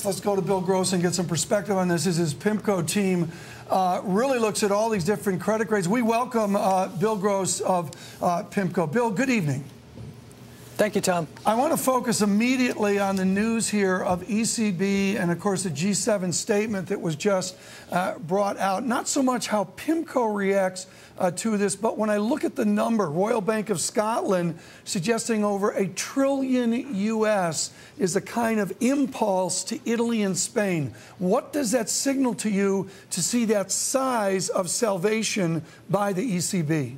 next. Let's go to Bill Gross and get some perspective on this. As his PIMCO team really looks at all these different credit grades. We welcome Bill Gross of PIMCO. Bill, good evening. Thank you, Tom. I want to focus immediately on the news here of ECB and, of course, the G7 statement that was just brought out. Not so much how PIMCO reacts to this, but when I look at the number, Royal Bank of Scotland suggesting over $1 trillion US is the kind of impulse to Italy and Spain. What does that signal to you to see that size of salvation by the ECB?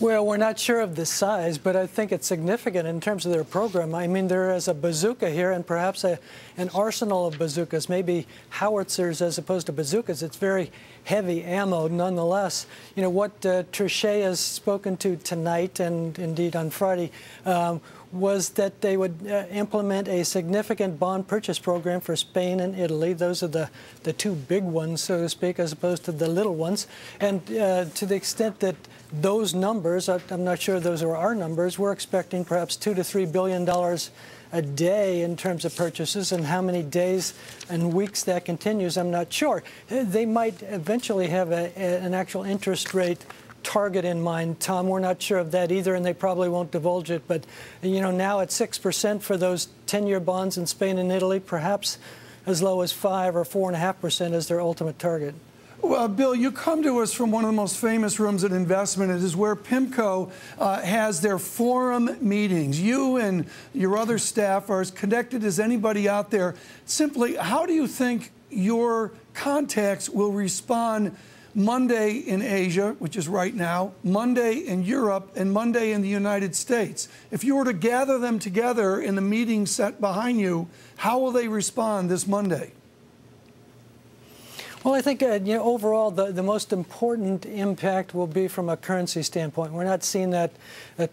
Well, we're not sure of the size, but I think it's significant in terms of their program. I mean, there is a bazooka here and perhaps an arsenal of bazookas, maybe howitzers as opposed to bazookas. It's very heavy ammo nonetheless. You know, what Trichet has spoken to tonight and indeed on Friday was that they would implement a significant bond purchase program for Spain and Italy. Those are the two big ones, so to speak, as opposed to the little ones. And to the extent that those numbers, I'm not sure those are our numbers, we're expecting perhaps $2 to $3 billion a day in terms of purchases, and how many days and weeks that continues, I'm not sure. They might eventually have an actual interest rate target in mind, Tom. We're not sure of that either, and they probably won't divulge it. But, you know, now at 6% for those 10-year bonds in Spain and Italy, perhaps as low as 5 or 4.5% is their ultimate target. Well, Bill, you come to us from one of the most famous rooms at Investment. It is where PIMCO has their forum meetings. You and your other staff are as connected as anybody out there. Simply, how do you think your contacts will respond Monday in Asia, which is right now, Monday in Europe, and Monday in the United States? If you were to gather them together in the meeting set behind you, how will they respond this Monday? Well, I think you know, overall, the most important impact will be from a currency standpoint. We're not seeing that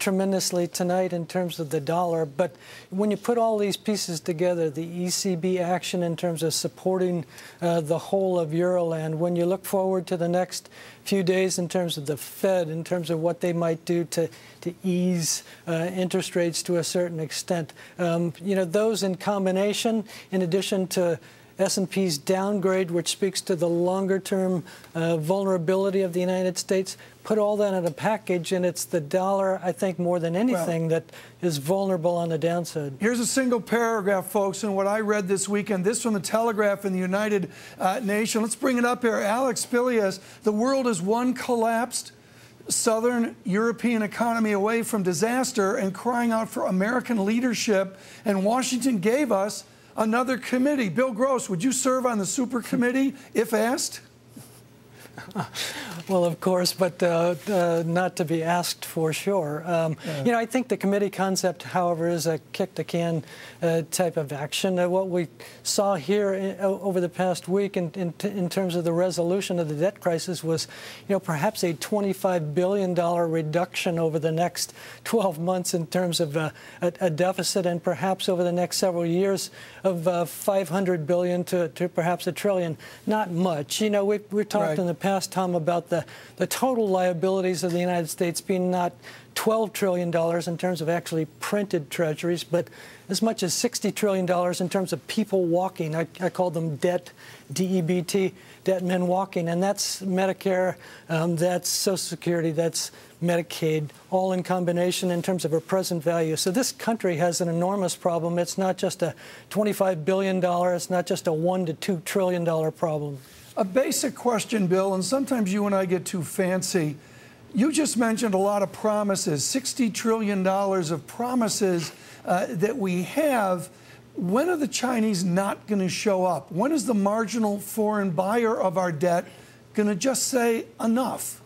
tremendously tonight in terms of the dollar, but when you put all these pieces together, the ECB action in terms of supporting the whole of Euroland, when you look forward to the next few days in terms of the Fed, in terms of what they might do to ease interest rates to a certain extent, you know, those in combination, in addition to S&P's downgrade, which speaks to the longer-term vulnerability of the United States, put all that in a package, and it's the dollar, I think, more than anything, that is vulnerable on the downside. Here's a single paragraph, folks, in what I read this weekend. This from the Telegraph in the United Nations. Let's bring it up here. Alex Pilias, the world is one collapsed Southern European economy away from disaster and crying out for American leadership, and Washington gave us another committee. Bill Gross, would you serve on the super committee if asked? Well, of course, but not to be asked for sure. You know, I think the committee concept, however, is a kick-the-can type of action. What we saw here over the past week in terms of the resolution of the debt crisis was, you know, perhaps a $25 billion reduction over the next 12 months in terms of a deficit, and perhaps over the next several years of $500 billion to perhaps $1 trillion. Not much. You know, we've talked in the past, Tom, about the total liabilities of the United States being not $12 trillion in terms of actually printed treasuries, but as much as $60 trillion in terms of people walking. I call them debt, D-E-B-T, debt men walking. And that's Medicare, that's Social Security, that's Medicaid, all in combination in terms of a present value. So this country has an enormous problem. It's not just a $25 billion, it's not just a $1 to $2 trillion problem. A basic question, Bill, and sometimes you and I get too fancy. You just mentioned a lot of promises, $60 trillion of promises that we have. When are the Chinese not going to show up? When is the marginal foreign buyer of our debt going to just say enough?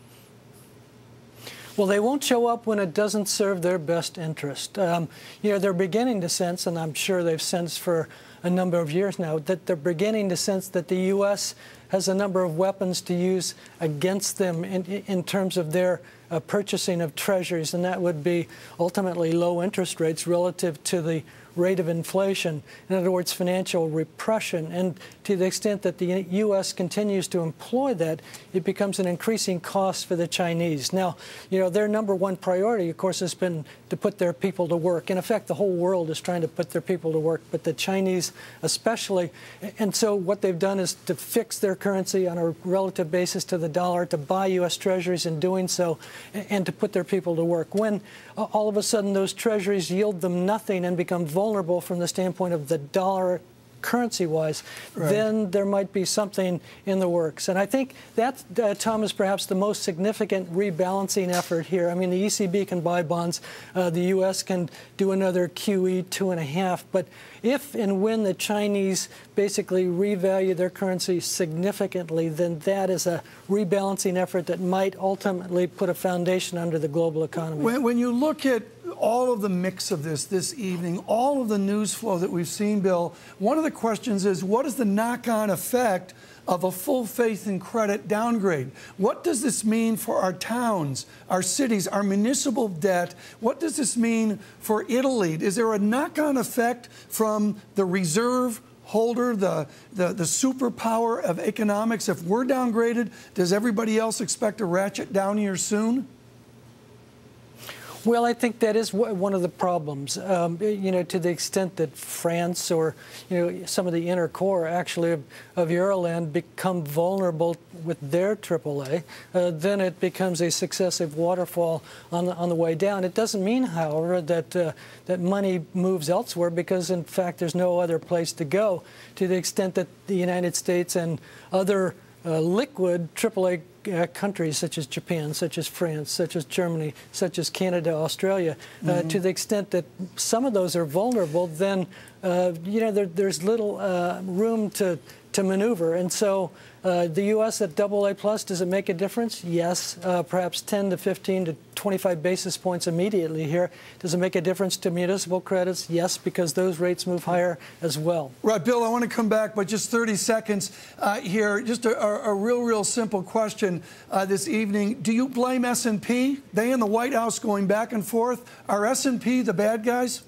Well, they won't show up when it doesn't serve their best interest. You know, they're beginning to sense, and I'm sure they've sensed for a number of years now, that they're beginning to sense that the U.S. has a number of weapons to use against them in terms of their purchasing of treasuries, and that would be ultimately low interest rates relative to the rate of inflation. In other words, financial repression. And to the extent that the U.S. continues to employ that, it becomes an increasing cost for the Chinese. Now, their number one priority, of course, has been to put their people to work. In effect, the whole world is trying to put their people to work, but the Chinese especially. And so what they've done is to fix their currency on a relative basis to the dollar, to buy U.S. treasuries in doing so, and to put their people to work. When all of a sudden those treasuries yield them nothing and become vulnerable from the standpoint of the dollar currency-wise, right, then there might be something in the works. And I think that, Tom, is perhaps the most significant rebalancing effort here. I mean, the ECB can buy bonds. The U.S. can do another QE 2.5. But if and when the Chinese basically revalue their currency significantly, then that is a rebalancing effort that might ultimately put a foundation under the global economy. When you look at all of the mix of this evening, all of the news flow that we've seen, Bill, one of the questions is, what is the knock-on effect of a full faith and credit downgrade? What does this mean for our towns, our cities, our municipal debt? What does this mean for Italy? Is there a knock-on effect from the reserve holder, the superpower of economics? If we're downgraded, does everybody else expect a ratchet down here soon? Well, I think that is one of the problems, to the extent that France or, some of the inner core actually of Euroland become vulnerable with their AAA, then it becomes a successive waterfall on the way down. It doesn't mean, however, that money moves elsewhere, because, in fact, there's no other place to go, to the extent that the United States and other liquid AAA countries such as Japan, such as France, such as Germany, such as Canada, Australia, to the extent that some of those are vulnerable, then there's little room to maneuver. And so the U.S. at AA+, does it make a difference? Yes, perhaps 10 to 15 to 25 basis points immediately here. Does it make a difference to municipal credits? Yes, because those rates move higher as well. Right, Bill, I want to come back, but just 30 seconds here. Just a real simple question this evening. Do you blame S&P? They and the White House going back and forth. Are S&P the bad guys?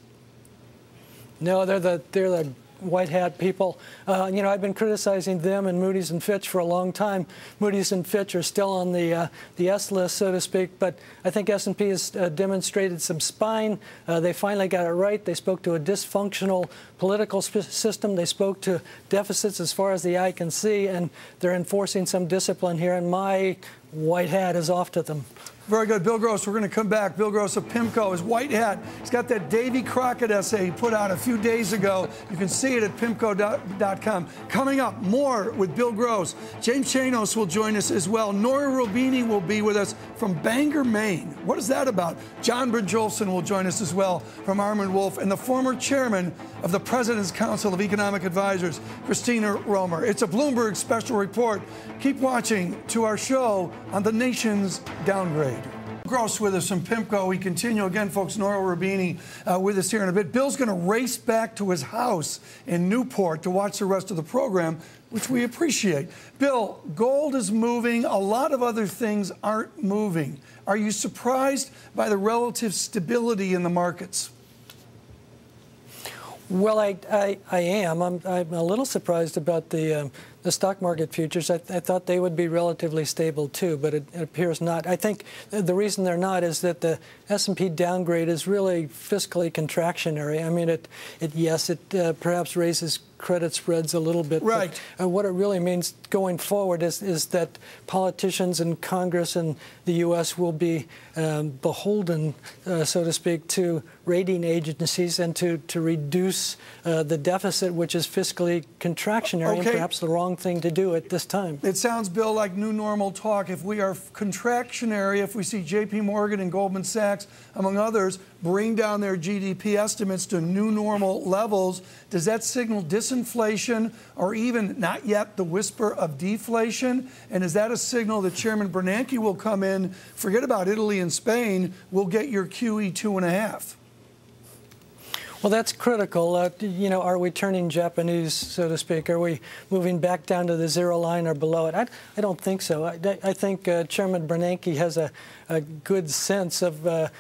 No, they're the white hat people. I've been criticizing them and Moody's and Fitch for a long time. Moody's and Fitch are still on the S list, so to speak, but I think S&P has demonstrated some spine. They finally got it right. They spoke to a dysfunctional political system. They spoke to deficits as far as the eye can see, and they're enforcing some discipline here, and my white hat is off to them. Very good. Bill Gross, we're going to come back. Bill Gross of PIMCO, his white hat. He's got that Davy Crockett essay he put out a few days ago. You can see it at PIMCO.com. Coming up, more with Bill Gross. James Chanos will join us as well. Nora Robini will be with us from Bangor, Maine. What is that about? John Bridge-Olson will join us as well from Armand Wolf, and the former chairman of the President's Council of Economic Advisors, Christina Romer. It's a Bloomberg special report. Keep watching to our show on the nation's Downgrade. Gross with us from PIMCO. We continue again, folks. Nora Robini with us here in a bit. Bill's going to race back to his house in Newport to watch the rest of the program, which we appreciate. Bill, gold is moving. A lot of other things aren't moving. Are you surprised by the relative stability in the markets? Well, I am. I'm a little surprised about the stock market futures. I thought they would be relatively stable too, but it appears not. I think the reason they're not is that the S&P downgrade is really fiscally contractionary. I mean, yes, it perhaps raises credit spreads a little bit. Right. But what it really means going forward is that politicians in Congress and the U.S. will be beholden, so to speak, to rating agencies and to reduce the deficit, which is fiscally contractionary, and perhaps the wrong thing to do at this time. It sounds, Bill, like new normal talk. If we are contractionary, if we see J.P. Morgan and Goldman Sachs, among others, bring down their GDP estimates to new normal levels, does that signal disinflation or even not yet the whisper of deflation? And is that a signal that Chairman Bernanke will come in, forget about Italy and Spain, we'll get your QE 2.5? Well, that's critical. Are we turning Japanese, so to speak? Are we moving back down to the zero line or below it? I don't think so. I think Chairman Bernanke has a good sense of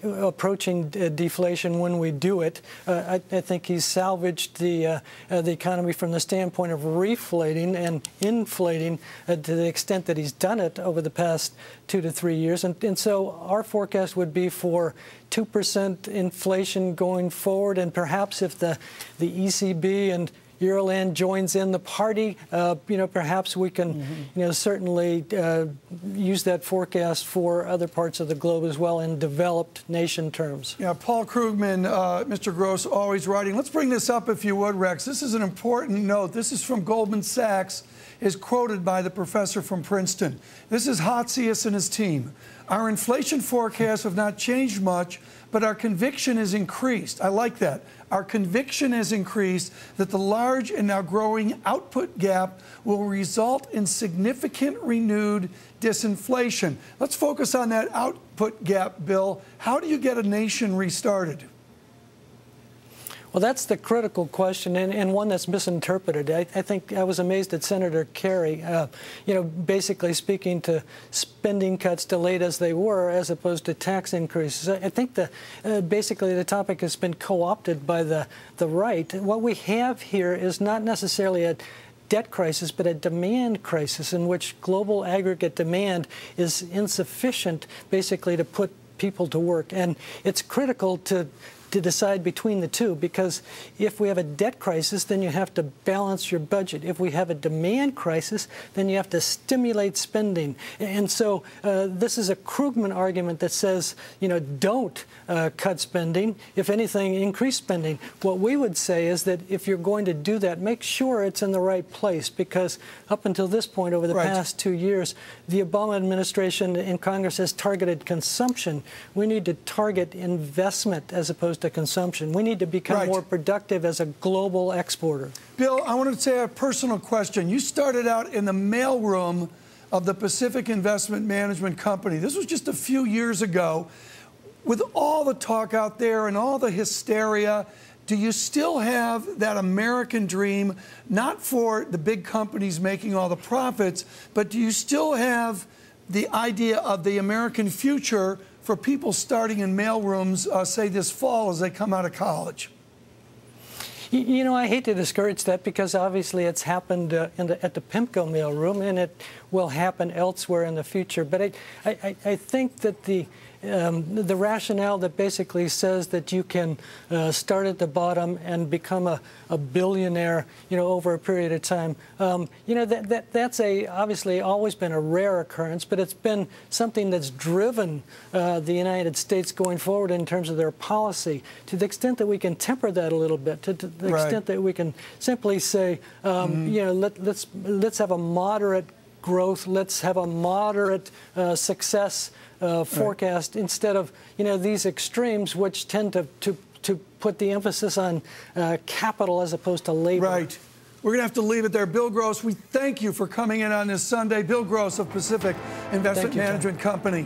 approaching deflation when we do it. I think he's salvaged the economy from the standpoint of reflating and inflating to the extent that he's done it over the past 2 to 3 years. And so our forecast would be for 2% inflation going forward, and perhaps if the ECB and Euroland joins in the party, perhaps we can, certainly use that forecast for other parts of the globe as well in developed nation terms. Yeah, Paul Krugman, Mr. Gross, always writing. Let's bring this up, if you would, Rex. This is an important note. This is from Goldman Sachs, is quoted by the professor from Princeton. This is Hatzius and his team. Our inflation forecasts have not changed much, but our conviction has increased. I like that. Our conviction has increased that the large and now growing output gap will result in significant renewed disinflation. Let's focus on that output gap, Bill. How do you get a nation restarted? Well, that's the critical question, and one that's misinterpreted. I think I was amazed at Senator Kerry, basically speaking to spending cuts delayed as they were, as opposed to tax increases. I think basically the topic has been co-opted by the right. What we have here is not necessarily a debt crisis, but a demand crisis in which global aggregate demand is insufficient, basically, to put people to work. And it's critical to decide between the two, because if we have a debt crisis, then you have to balance your budget. If we have a demand crisis, then you have to stimulate spending. And so this is a Krugman argument that says, don't cut spending. If anything, increase spending. What we would say is that if you're going to do that, make sure it's in the right place, because up until this point, over the past 2 years, the Obama administration in Congress has targeted consumption. We need to target investment as opposed to consumption. We need to become more productive as a global exporter. Bill, I want to say a personal question. You started out in the mailroom of the Pacific Investment Management Company. This was just a few years ago. With all the talk out there and all the hysteria, do you still have that American dream, not for the big companies making all the profits, but do you still have the idea of the American future for people starting in mailrooms, say this fall as they come out of college? I hate to discourage that, because obviously it's happened at the PIMCO mailroom, and it will happen elsewhere in the future. But I think that the rationale that basically says that you can start at the bottom and become a billionaire, over a period of time, that's obviously always been a rare occurrence, but it's been something that's driven the United States going forward in terms of their policy. To the extent that we can temper that a little bit, to the extent that we can simply say, let's have a moderate growth, let's have a moderate success forecast, instead of these extremes, which tend to put the emphasis on capital as opposed to labor. Right. We're going to have to leave it there. Bill Gross, we thank you for coming in on this Sunday. Bill Gross of Pacific Investment Management Company.